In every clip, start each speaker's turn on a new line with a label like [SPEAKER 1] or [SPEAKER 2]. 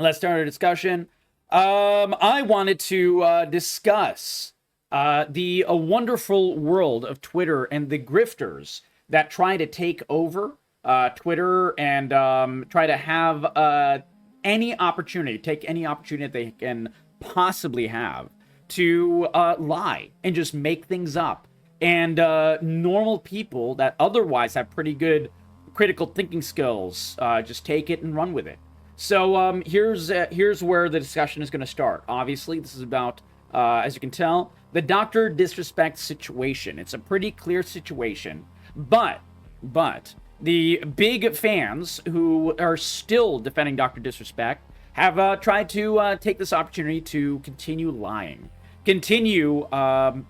[SPEAKER 1] let's start our discussion. I wanted to discuss the wonderful world of Twitter and the grifters that try to take over Twitter and try to have any opportunity, take any opportunity they can possibly have to lie and just make things up. And normal people that otherwise have pretty good critical thinking skills just take it and run with it. So here's where the discussion is going to start. Obviously, this is about, as you can tell, the DrDisrespect situation. It's a pretty clear situation, but the big fans who are still defending DrDisrespect have tried to take this opportunity to continue lying, continue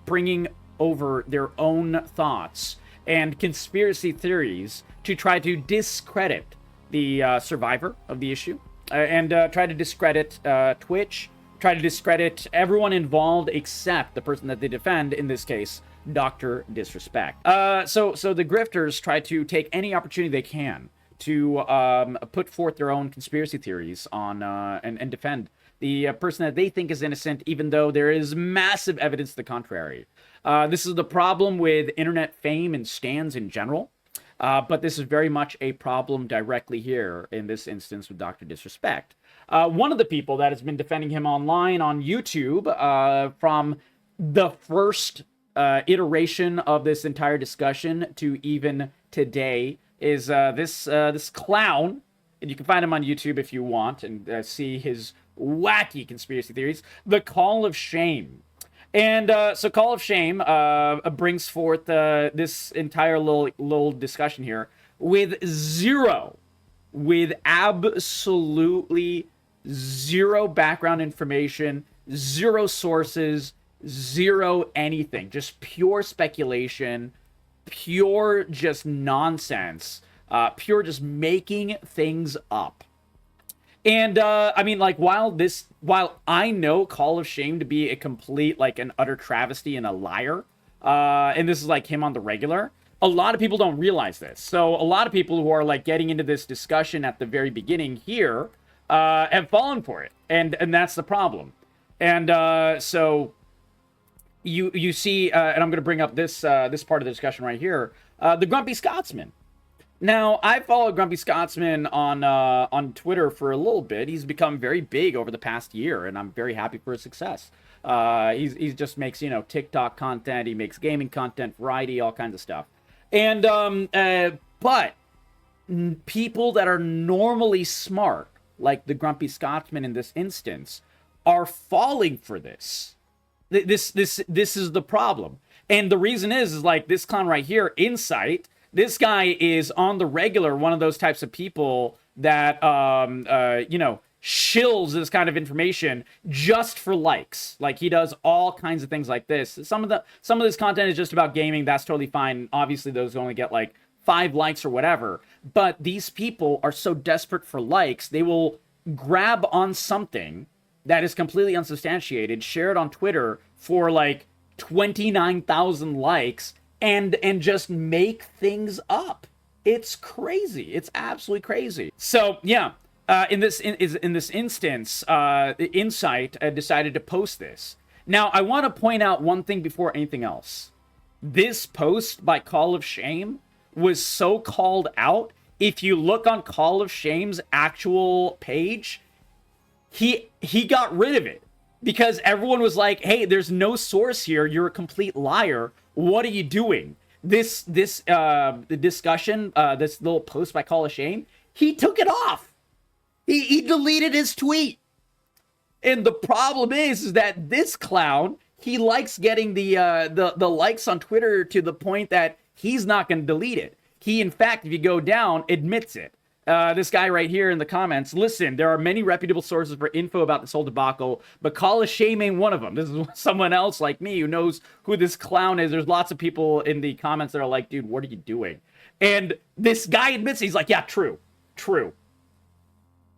[SPEAKER 1] bringing over their own thoughts and conspiracy theories to try to discredit the survivor of the issue and try to discredit Twitch, try to discredit everyone involved except the person that they defend, in this case, DrDisrespect. So the grifters try to take any opportunity they can to put forth their own conspiracy theories on and defend the person that they think is innocent, even though there is massive evidence to the contrary. This is the problem with internet fame and stands in general. But this is very much a problem directly here in this instance with DrDisrespect. One of the people that has been defending him online on YouTube from the first iteration of this entire discussion to even today is this clown. And you can find him on YouTube if you want and see his wacky conspiracy theories. The Call of Shame. And so Call of Shame brings forth this entire little discussion here with absolutely zero background information, zero sources, zero anything. Just pure speculation, pure just nonsense, pure just making things up. And, I mean, like, while I know Call of Shame to be a complete, like, an utter travesty and a liar, and this is, like, him on the regular, a lot of people don't realize this. So a lot of people who are, like, getting into this discussion at the very beginning here have fallen for it. And that's the problem. And so you see, and I'm going to bring up this part of the discussion right here, the Grumpy Scotsman. Now, I followed Grumpy Scotsman on Twitter for a little bit. He's become very big over the past year, and I'm very happy for his success. He just makes, TikTok content. He makes gaming content, variety, all kinds of stuff. And but people that are normally smart, like the Grumpy Scotsman in this instance, are falling for this. This is the problem. And the reason is like this clown right here, Insight. This guy is on the regular one of those types of people that, shills this kind of information just for likes. Like, he does all kinds of things like this. Some of this content is just about gaming. That's totally fine. Obviously, those only get, like, 5 likes or whatever. But these people are so desperate for likes, they will grab on something that is completely unsubstantiated, share it on Twitter for, like, 29,000 likes, and just make things up. It's crazy. It's absolutely crazy. So yeah, in this instance, Insight decided to post this. Now, I want to point out one thing before anything else. This post by Call of Shame was so called out. If you look on Call of Shame's actual page, he got rid of it because everyone was like, "Hey, there's no source here. You're a complete liar. What are you doing?" The discussion, this little post by Call of Shame, he took it off. He deleted his tweet. And the problem is that this clown, he likes getting the likes on Twitter to the point that he's not going to delete it. He, in fact, if you go down, admits it. This guy right here in the comments, listen, there are many reputable sources for info about this whole debacle, but Call of Shame ain't one of them. This is someone else like me who knows who this clown is. There's lots of people in the comments that are like, dude, what are you doing? And this guy admits, he's like, yeah, true.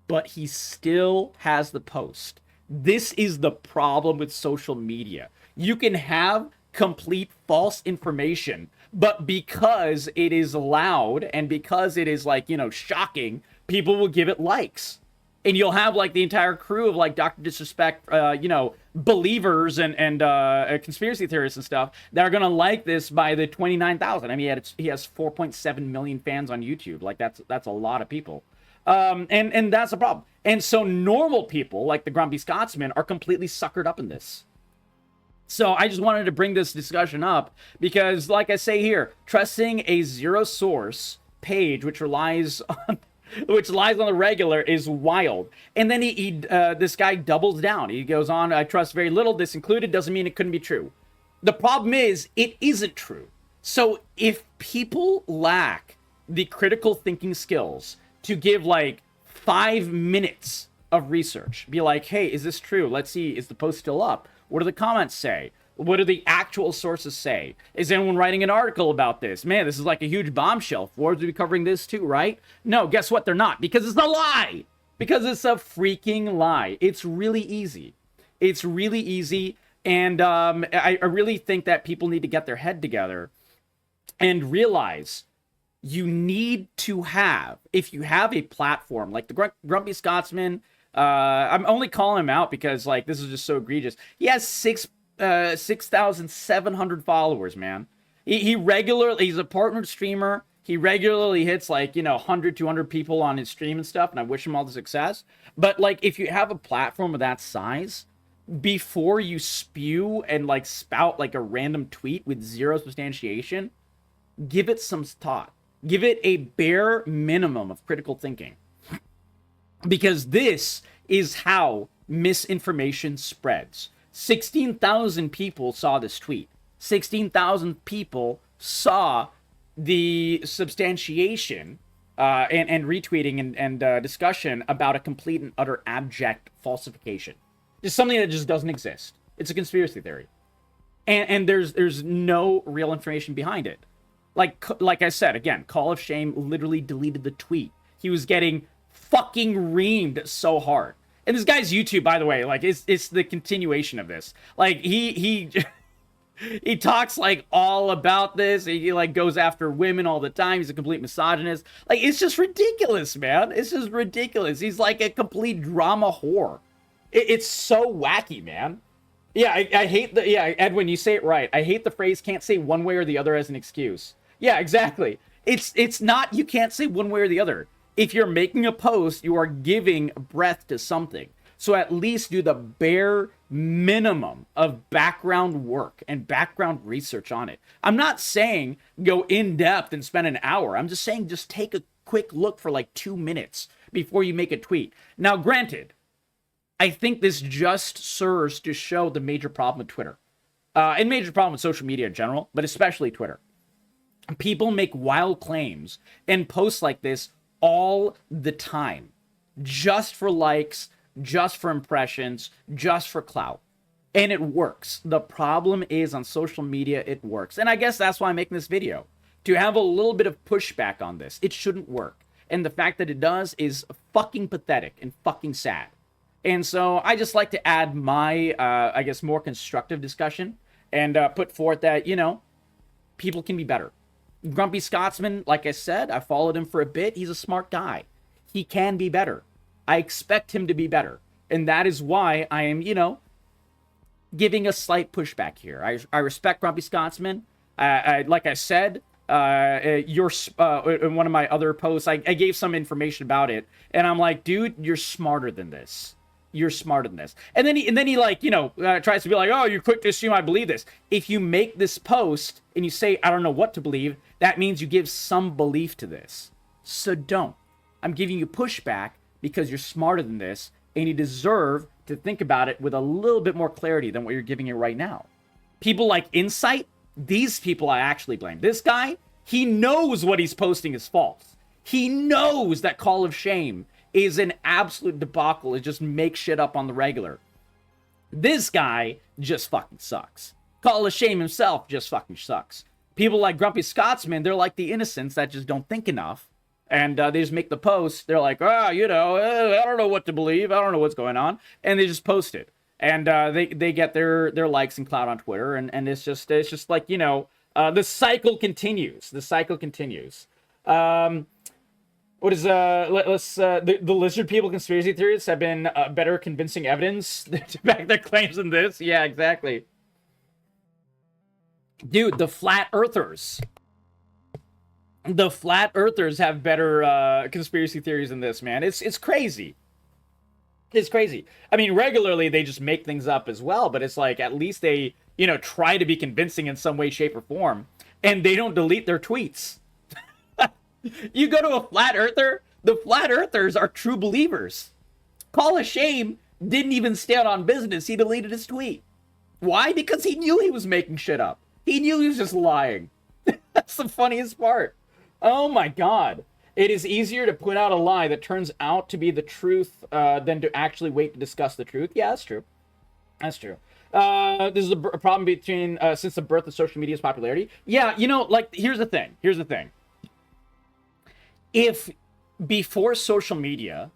[SPEAKER 1] But he still has the post. This is the problem with social media. You can have complete false information, but because it is loud and because it is, like, shocking, people will give it likes. And you'll have like the entire crew of like DrDisrespect, you know, believers and conspiracy theorists and stuff that are gonna like this by the 29,000. I mean, he has 4.7 million fans on YouTube. Like that's a lot of people. And that's a problem. And so normal people like the Grumpy Scotsman are completely suckered up in this. So I just wanted to bring this discussion up because, like I say here, trusting a zero source page which relies on the regular is wild. And then this guy doubles down. He goes on, I trust very little, this included, doesn't mean it couldn't be true. The problem is, it isn't true. So if people lack the critical thinking skills to give like 5 minutes of research, be like, hey, is this true? Let's see, is the post still up? What do the comments say? What do the actual sources say? Is anyone writing an article about this? Man, this is like a huge bombshell. Forbes will be covering this too, right? No, guess what? They're not. Because it's a lie. Because it's a freaking lie. It's really easy. It's really easy. And I really think that people need to get their head together and realize you need to have, if you have a platform like the Grumpy Scotsman, I'm only calling him out because like this is just so egregious. He has 6,700 followers, man. He's a partnered streamer. He regularly hits like, you know, 100, 200 people on his stream and stuff, and I wish him all the success. But like, if you have a platform of that size, before you spew and like spout like a random tweet with zero substantiation, give it some thought. Give it a bare minimum of critical thinking. Because this is how misinformation spreads. 16,000 people saw this tweet. 16,000 people saw the substantiation and retweeting and discussion about a complete and utter abject falsification. It's something that just doesn't exist. It's a conspiracy theory. And there's no real information behind it. Like I said, again, Call of Shame literally deleted the tweet. He was getting fucking reamed so hard. And this guy's YouTube, by the way, like it's the continuation of this. Like he he talks like all about this. He like goes after women all the time. He's a complete misogynist. Like it's just ridiculous, man. It's just ridiculous. He's like a complete drama whore. It's so wacky, man. Yeah, I hate the Edwin, you say it right. I hate the phrase can't say one way or the other as an excuse. Yeah, exactly. It's not you can't say one way or the other. If you're making a post, you are giving breath to something. So at least do the bare minimum of background work and background research on it. I'm not saying go in depth and spend an hour. I'm just saying just take a quick look for like 2 minutes before you make a tweet. Now, granted, I think this just serves to show the major problem with Twitter. And major problem with social media in general, but especially Twitter. People make wild claims and posts like this all the time, just for likes, just for impressions, just for clout. And it works. The problem is on social media, it works. And I guess that's why I'm making this video, to have a little bit of pushback on this. It shouldn't work. And the fact that it does is fucking pathetic and fucking sad. And so I just like to add my, I guess, more constructive discussion and put forth that, you know, people can be better. Grumpy Scotsman, like I said, I followed him for a bit. He's a smart guy. He can be better. I expect him to be better. And that is why I am, you know, giving a slight pushback here. I respect Grumpy Scotsman. Like I said, in one of my other posts, I gave some information about it. And I'm like, dude, you're smarter than this. You're smarter than this. And then he like, you know, tries to be like, oh, you're quick to assume I believe this. If you make this post and you say, I don't know what to believe, that means you give some belief to this. So don't. I'm giving you pushback because you're smarter than this and you deserve to think about it with a little bit more clarity than what you're giving it right now. People like Insight, these people I actually blame. This guy, he knows what he's posting is false. He knows that Call of Shame is an absolute debacle. It just makes shit up on the regular. This guy just fucking sucks. Call of Shame himself just fucking sucks. People like Grumpy Scotsman, they're like the innocents that just don't think enough. And they just make the post. They're like, you know, I don't know what to believe. I don't know what's going on. And they just post it. And they get their likes and clout on Twitter. And it's just like, you know, the cycle continues. The cycle continues. What is let's the lizard people conspiracy theorists have been better convincing evidence to back their claims than this. Yeah, exactly. Dude, the flat earthers. The flat earthers have better conspiracy theories than this, man. It's crazy. It's crazy. I mean, regularly they just make things up as well, but it's like at least they, try to be convincing in some way, shape, or form, and they don't delete their tweets. You go to a flat earther, the flat earthers are true believers. Call a shame didn't even stand on business. He deleted his tweet. Why? Because he knew he was making shit up. He knew he was just lying. That's the funniest part. Oh my God. It is easier to put out a lie that turns out to be the truth than to actually wait to discuss the truth. Yeah, that's true. That's true. This is a problem between since the birth of social media's popularity. Yeah, here's the thing. Here's the thing. If before social media,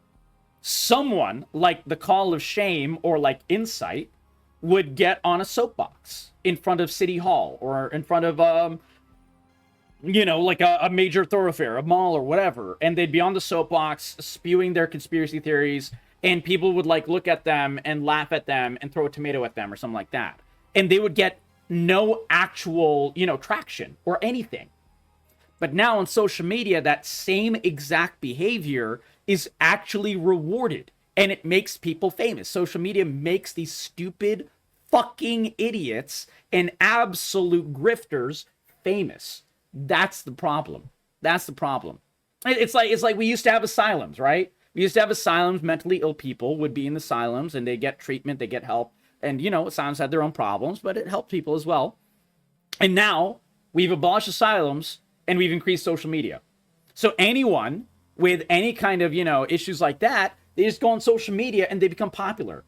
[SPEAKER 1] someone like the Call of Shame or like Insight would get on a soapbox in front of City Hall or in front of like a major thoroughfare, a mall or whatever, and they'd be on the soapbox spewing their conspiracy theories, and people would like look at them and laugh at them and throw a tomato at them or something like that, and they would get no actual traction or anything. But now on social media, that same exact behavior is actually rewarded, and it makes people famous. Social media makes these stupid fucking idiots and absolute grifters famous. That's the problem. That's the problem. It's like we used to have asylums, right? We used to have asylums. Mentally ill people would be in the asylums, and they get treatment, they get help. And, asylums had their own problems, but it helped people as well. And now we've abolished asylums, and we've increased social media. So anyone with any kind of, issues like that, they just go on social media and they become popular.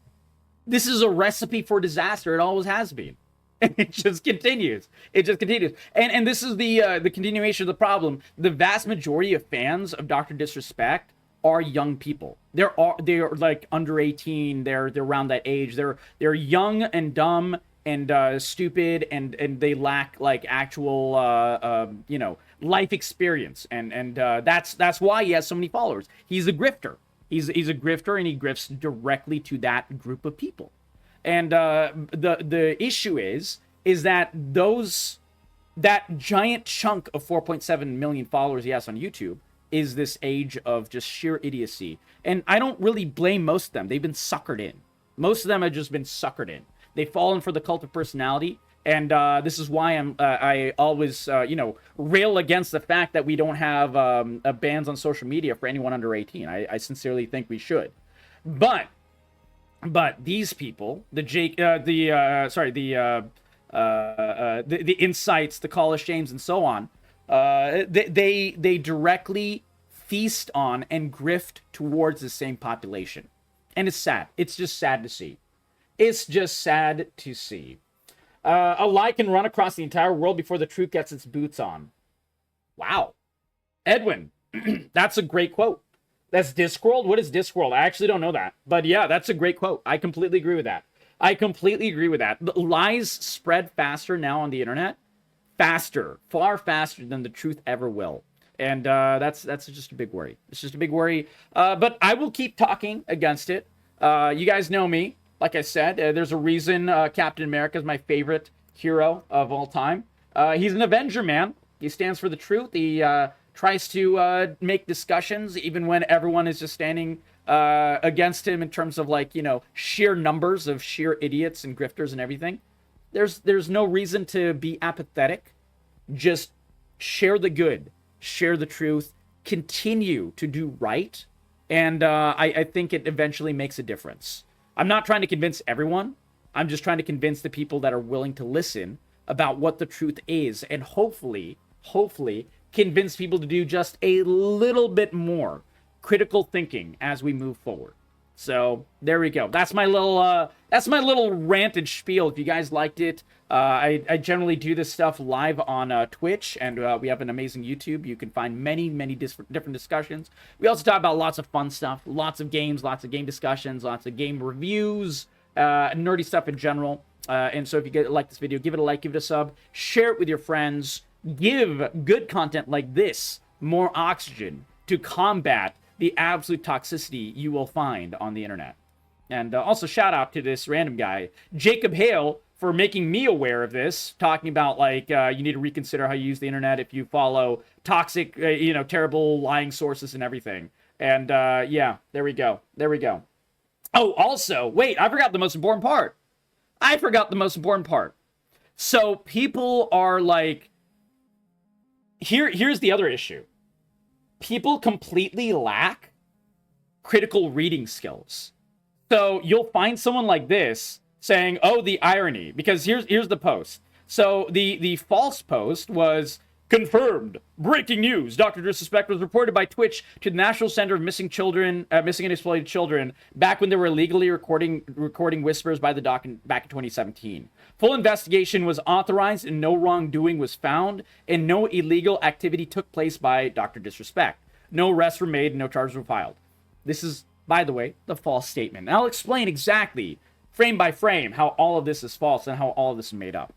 [SPEAKER 1] This is a recipe for disaster. It always has been. And it just continues. It just continues. And this is the continuation of the problem. The vast majority of fans of DrDisrespect are young people. They're like under 18. They're around that age. They're young and dumb and stupid, and they lack like actual life experience, and that's why he has so many followers. He's a grifter. He's a grifter, and he grifts directly to that group of people. And the issue is that that giant chunk of 4.7 million followers he has on YouTube is this age of just sheer idiocy. And I don't really blame most of them. They've been suckered in. Most of them have just been suckered in. They've fallen for the cult of personality, and this is why I always rail against the fact that we don't have bans on social media for anyone under 18. I sincerely think we should, but these people, the Insights, the Call of Shames, and so on, they directly feast on and grift towards the same population, and it's sad. It's just sad to see. It's just sad to see. A lie can run across the entire world before the truth gets its boots on. Wow. Edwin, that's a great quote. That's Discworld? What is Discworld? I actually don't know that. But yeah, that's a great quote. I completely agree with that. The lies spread faster now on the internet. Faster. Far faster than the truth ever will. And that's just a big worry. It's just a big worry. But I will keep talking against it. You guys know me. Like I said, there's a reason Captain America is my favorite hero of all time. He's an Avenger, man. He stands for the truth. He tries to make discussions even when everyone is just standing against him in terms of sheer numbers of sheer idiots and grifters and everything. There's no reason to be apathetic. Just share the good, share the truth, continue to do right, and I think it eventually makes a difference. I'm not trying to convince everyone. I'm just trying to convince the people that are willing to listen about what the truth is, and hopefully convince people to do just a little bit more critical thinking as we move forward. So there we go. That's my little rant and spiel. If you guys liked it, I generally do this stuff live on Twitch, and we have an amazing YouTube. You can find many different discussions. We also talk about lots of fun stuff, lots of games, lots of game discussions, lots of game reviews, nerdy stuff in general. And so if you like this video, give it a like, give it a sub, share it with your friends, give good content like this more oxygen to combat the absolute toxicity you will find on the internet. And also shout out to this random guy, Jacob Hale, for making me aware of this, talking about like you need to reconsider how you use the internet if you follow toxic, terrible lying sources and everything. And yeah, there we go. Oh, also, wait, I forgot the most important part. So people are like, here's the other issue. People completely lack critical reading skills. So you'll find someone like this saying, oh, the irony, because here's the post. So the false post was confirmed. Breaking news. DrDisrespect was reported by Twitch to the National Center of Missing and Exploited Children back when they were illegally recording whispers by the doc back in 2017. Full investigation was authorized and no wrongdoing was found and no illegal activity took place by DrDisrespect. No arrests were made and no charges were filed. This is, by the way, the false statement. And I'll explain exactly, frame by frame, how all of this is false and how all of this is made up.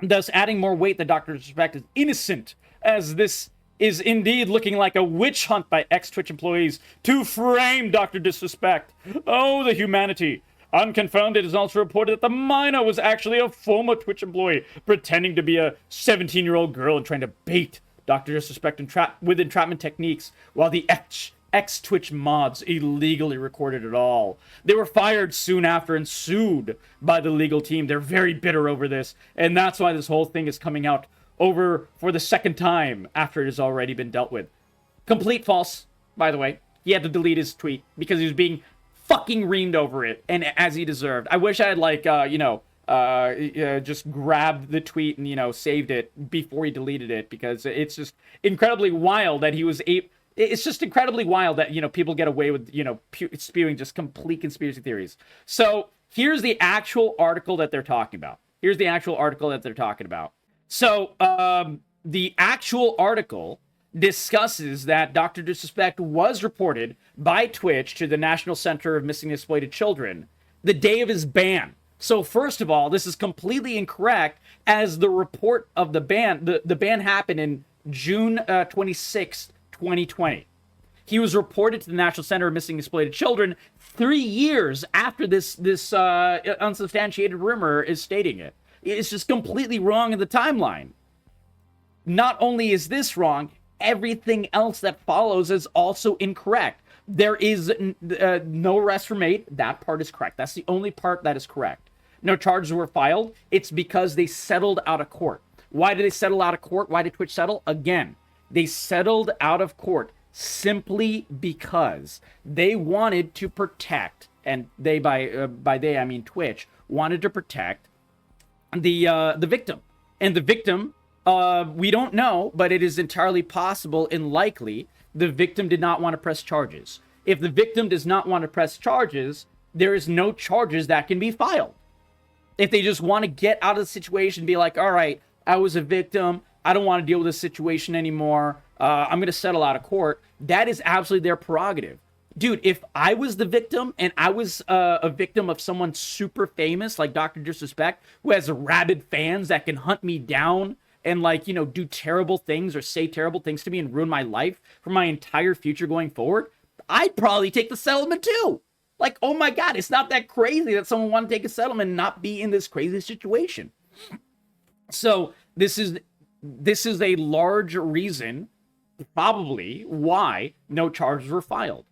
[SPEAKER 1] Thus, adding more weight that DrDisrespect is innocent, as this is indeed looking like a witch hunt by ex-Twitch employees to frame DrDisrespect. Oh, the humanity. Unconfirmed, it is also reported that the minor was actually a former Twitch employee, pretending to be a 17-year-old girl and trying to bait DrDisrespect with entrapment techniques, while the ex-Twitch mods illegally recorded it all. They were fired soon after and sued by the legal team. They're very bitter over this, and that's why this whole thing is coming out over for the second time after it has already been dealt with. Complete false, by the way. He had to delete his tweet because he was being fucking reamed over it, and as he deserved. I wish I had, like, just grabbed the tweet and, saved it before he deleted it, because it's just incredibly wild that he was It's just incredibly wild that, people get away with, spewing just complete conspiracy theories. So here's the actual article that they're talking about. So the actual article discusses that DrDisrespect was reported by Twitch to the National Center of Missing and Exploited Children the day of his ban. So first of all, this is completely incorrect, as the report of the ban, the ban happened in June 26th, 2020. He was reported to the National Center of Missing and Exploited Children 3 years after this unsubstantiated rumor is stating it. It's just completely wrong in the timeline. Not only is this wrong, everything else that follows is also incorrect. There is no arrests were made. That part is correct. That's the only part that is correct. No charges were filed. It's because they settled out of court. Why did they settle out of court? Why did Twitch settle? Again, they settled out of court simply because they wanted to protect, and they by they I mean Twitch, wanted to protect the victim. And the victim, we don't know, but it is entirely possible and likely the victim did not want to press charges. If the victim does not want to press charges, there is no charges that can be filed. If they just want to get out of the situation, be like, all right, I was a victim, I don't want to deal with this situation anymore, I'm going to settle out of court, that is absolutely their prerogative. Dude, if I was the victim and I was a victim of someone super famous like DrDisrespect, who has rabid fans that can hunt me down and, like, do terrible things or say terrible things to me and ruin my life for my entire future going forward, I'd probably take the settlement too. Like, oh my God, it's not that crazy that someone want to take a settlement and not be in this crazy situation. So this is a large reason, probably, why no charges were filed.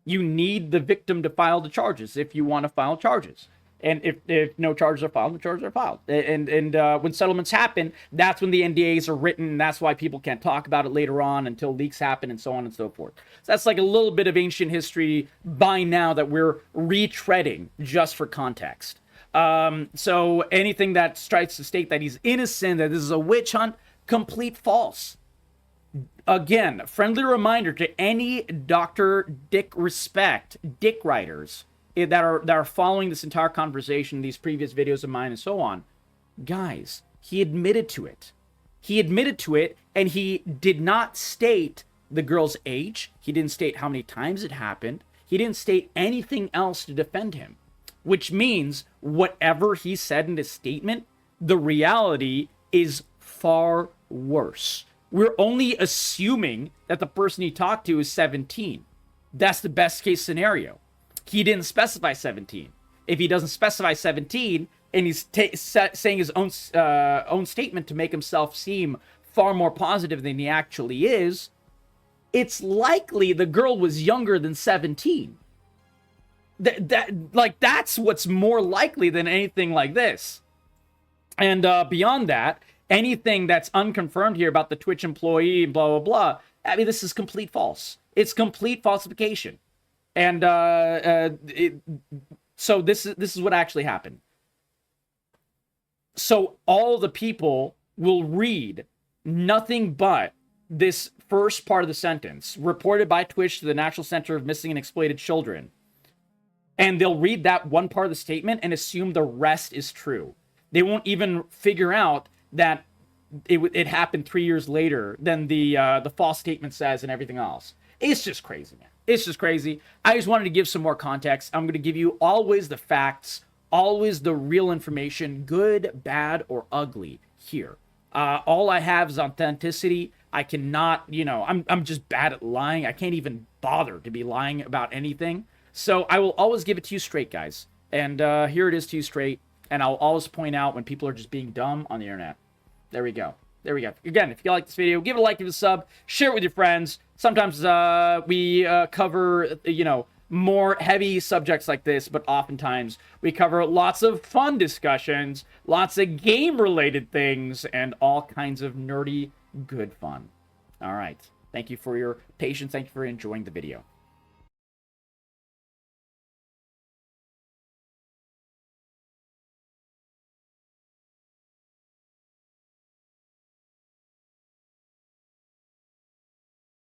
[SPEAKER 1] You need the victim to file the charges if you want to file charges. And if no charges are filed, the charges are filed. And when settlements happen, that's when the NDAs are written. And that's why people can't talk about it later on until leaks happen and so on and so forth. So that's like a little bit of ancient history by now that we're retreading just for context. So anything that tries to state that he's innocent, that this is a witch hunt, complete false. Again, friendly reminder to any Dr. DrDisrespect dick writers that are following this entire conversation, these previous videos of mine and so on. Guys, he admitted to it. And he did not state the girl's age. He didn't state how many times it happened. He didn't state anything else to defend him, which means whatever he said in his statement, the reality is far worse. We're only assuming that the person he talked to is 17. That's the best case scenario. He didn't specify 17. If he doesn't specify 17 and he's saying his own statement to make himself seem far more positive than he actually is, it's likely the girl was younger than 17. That's what's more likely than anything like this. And beyond that, anything that's unconfirmed here about the Twitch employee and blah, blah, blah, I mean, this is complete false. It's complete falsification. And so this is what actually happened. So all the people will read nothing but this first part of the sentence, reported by Twitch to the National Center of Missing and Exploited Children. And they'll read that one part of the statement and assume the rest is true. They won't even figure out that it happened 3 years later than the false statement says and everything else. It's just crazy, man. It's just crazy. I just wanted to give some more context. I'm going to give you always the facts, always the real information, good, bad, or ugly here. All I have is authenticity. I cannot, I'm just bad at lying. I can't even bother to be lying about anything. So I will always give it to you straight, guys. And here it is to you straight. And I'll always point out when people are just being dumb on the internet. There we go. There we go. Again, if you like this video, give it a like, give it a sub, share it with your friends. Sometimes we cover, more heavy subjects like this, but oftentimes we cover lots of fun discussions, lots of game-related things, and all kinds of nerdy, good fun. All right. Thank you for your patience. Thank you for enjoying the video.